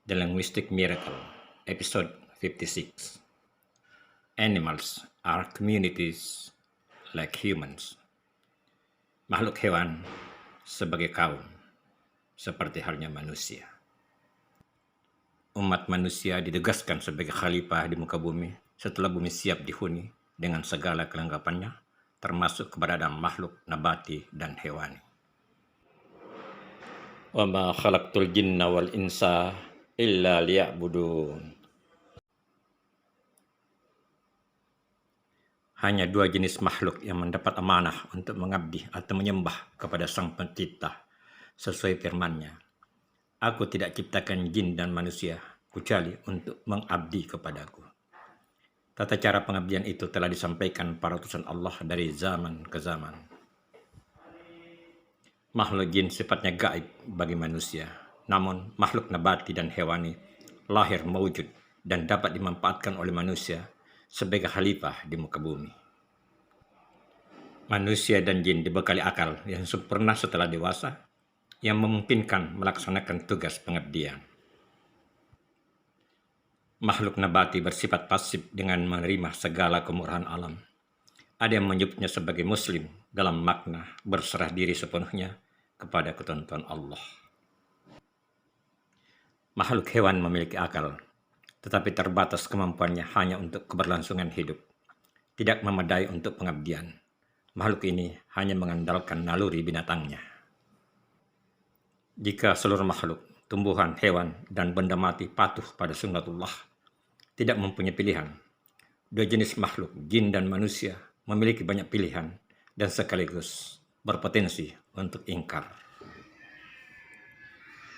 The Linguistic Miracle, Episode 56. Animals are communities like humans. Makhluk hewan sebagai kaum, seperti halnya manusia. Umat manusia ditegaskan sebagai khalifah di muka bumi setelah bumi siap dihuni dengan segala kelengkapannya, termasuk keberadaan makhluk nabati dan hewani. Wa ma khalaqtul jinna wal insa illa liya'budun. Hanya dua jenis makhluk yang mendapat amanah untuk mengabdi atau menyembah kepada Sang Pencipta sesuai firman-Nya. Aku tidak ciptakan jin dan manusia kecuali untuk mengabdi kepadaku. Tata cara pengabdian itu telah disampaikan para utusan Allah dari zaman ke zaman. Makhluk jin sifatnya gaib bagi manusia, namun makhluk nabati dan hewani lahir mewujud dan dapat dimanfaatkan oleh manusia sebagai khalifah di muka bumi. Manusia dan jin dibekali akal yang sempurna setelah dewasa, yang memungkinkan melaksanakan tugas pengabdian. Makhluk nabati bersifat pasif dengan menerima segala kemurahan alam. Ada yang menyebutnya sebagai muslim dalam makna berserah diri sepenuhnya kepada ketentuan Allah. Makhluk hewan memiliki akal, tetapi terbatas kemampuannya hanya untuk keberlangsungan hidup, tidak memadai untuk pengabdian. Makhluk ini hanya mengandalkan naluri binatangnya. Jika seluruh makhluk, tumbuhan, hewan, dan benda mati patuh pada sunnatullah, tidak mempunyai pilihan, dua jenis makhluk, jin dan manusia, memiliki banyak pilihan dan sekaligus berpotensi untuk ingkar.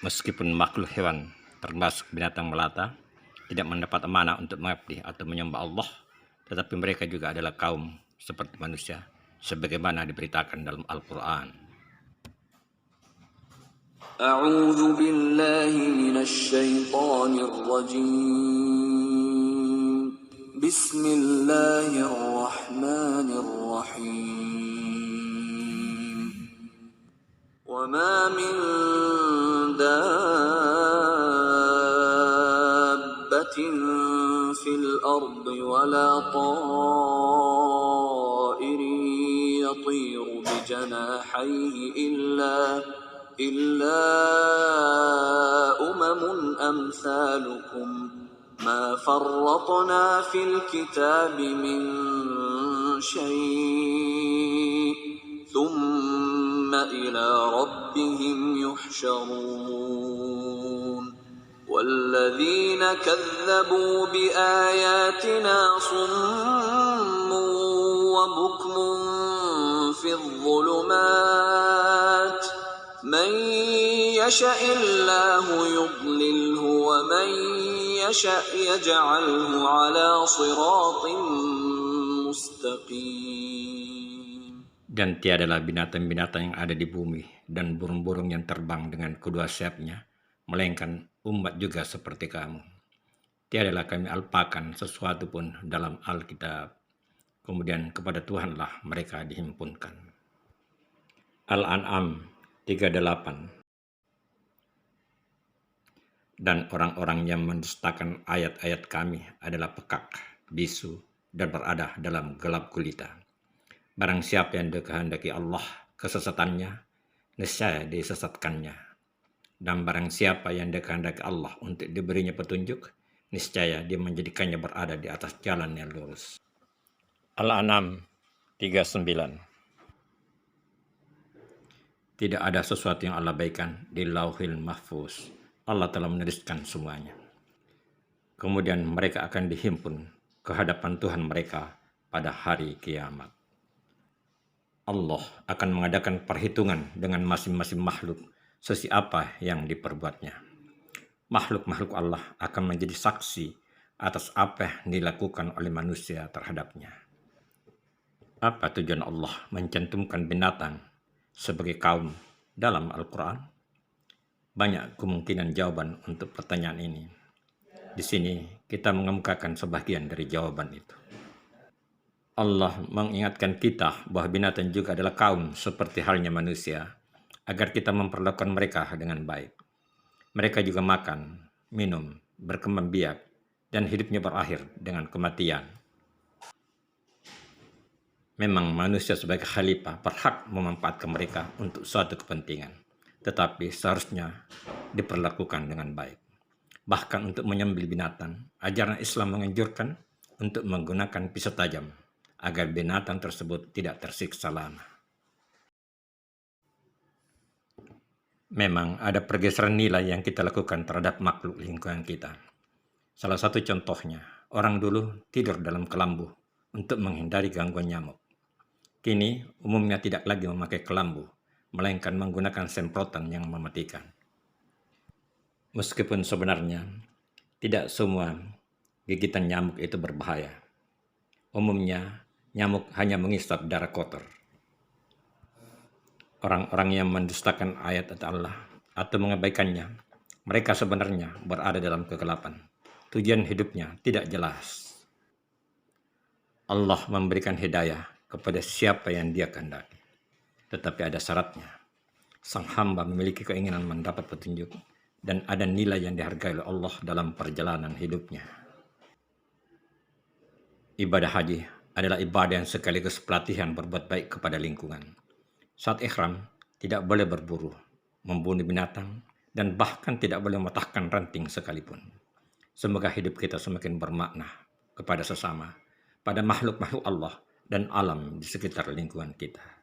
Meskipun makhluk hewan, termasuk binatang melata, tidak mendapat amanah untuk mengabdi atau menyembah Allah, tetapi mereka juga adalah kaum seperti manusia, sebagaimana diberitakan dalam Al-Quran. A'udzu billahi minasy syaithanir rajim. Bismillahirrahmanirrahim. Wa ma min dabbatin fil ardi wala ta'irin yatiru bi janahihi إلا أمم أمثالكم ما فرطنا في الكتاب من شيء ثم إلى ربهم يحشرون والذين كذبوا بآياتنا صم وبكم في الظلمات من يشاء الله يضلله ومن يشاء يجعله على صراط مستقيم. Dan tiadalah binatang-binatang yang ada di bumi dan burung-burung yang terbang dengan kedua sayapnya, melainkan umat juga seperti kamu. Tiadalah kami alpakan sesuatu pun dalam Alkitab. Kemudian kepada Tuhanlah mereka dihimpunkan. Al-An'am 38. Dan orang-orang yang mendustakan ayat-ayat kami adalah pekak, bisu, dan berada dalam gelap gulita. Barang siapa yang dikehendaki Allah kesesatannya, niscaya disesatkannya. Dan barang siapa yang dikehendaki Allah untuk diberinya petunjuk, niscaya dia menjadikannya berada di atas jalan yang lurus. Al-An'am 39. Tidak ada sesuatu yang Allah abaikan di Lauhil Mahfuz. Allah telah menuliskan semuanya. Kemudian mereka akan dihimpun ke hadapan Tuhan mereka pada hari kiamat. Allah akan mengadakan perhitungan dengan masing-masing makhluk sesi apa yang diperbuatnya. Makhluk-makhluk Allah akan menjadi saksi atas apa yang dilakukan oleh manusia terhadapnya. Apa tujuan Allah mencantumkan binatang sebagai kaum dalam Al-Quran? Banyak kemungkinan jawaban untuk pertanyaan ini. Di sini kita mengemukakan sebagian dari jawaban itu. Allah mengingatkan kita bahwa binatang juga adalah kaum seperti halnya manusia, agar kita memperlakukan mereka dengan baik. Mereka juga makan, minum, berkembang biak, dan hidupnya berakhir dengan kematian. Memang manusia sebagai khalifah berhak memanfaatkan mereka untuk suatu kepentingan, tetapi seharusnya diperlakukan dengan baik. Bahkan untuk menyembelih binatang, ajaran Islam menganjurkan untuk menggunakan pisau tajam agar binatang tersebut tidak tersiksa lama. Memang ada pergeseran nilai yang kita lakukan terhadap makhluk lingkungan kita. Salah satu contohnya, orang dulu tidur dalam kelambu untuk menghindari gangguan nyamuk. Kini umumnya tidak lagi memakai kelambu, melainkan menggunakan semprotan yang mematikan. Meskipun sebenarnya tidak semua gigitan nyamuk itu berbahaya. Umumnya nyamuk hanya mengisap darah kotor. Orang-orang yang mendustakan ayat Allah atau mengabaikannya, mereka sebenarnya berada dalam kegelapan. Tujuan hidupnya tidak jelas. Allah memberikan hidayah kepada siapa yang Dia kehendaki. Tetapi ada syaratnya. Sang hamba memiliki keinginan mendapat petunjuk dan ada nilai yang dihargai oleh Allah dalam perjalanan hidupnya. Ibadah haji adalah ibadah yang sekaligus pelatihan berbuat baik kepada lingkungan. Saat ihram, tidak boleh berburu, membunuh binatang, dan bahkan tidak boleh mematahkan ranting sekalipun. Semoga hidup kita semakin bermakna kepada sesama, pada makhluk-makhluk Allah dan alam di sekitar lingkungan kita.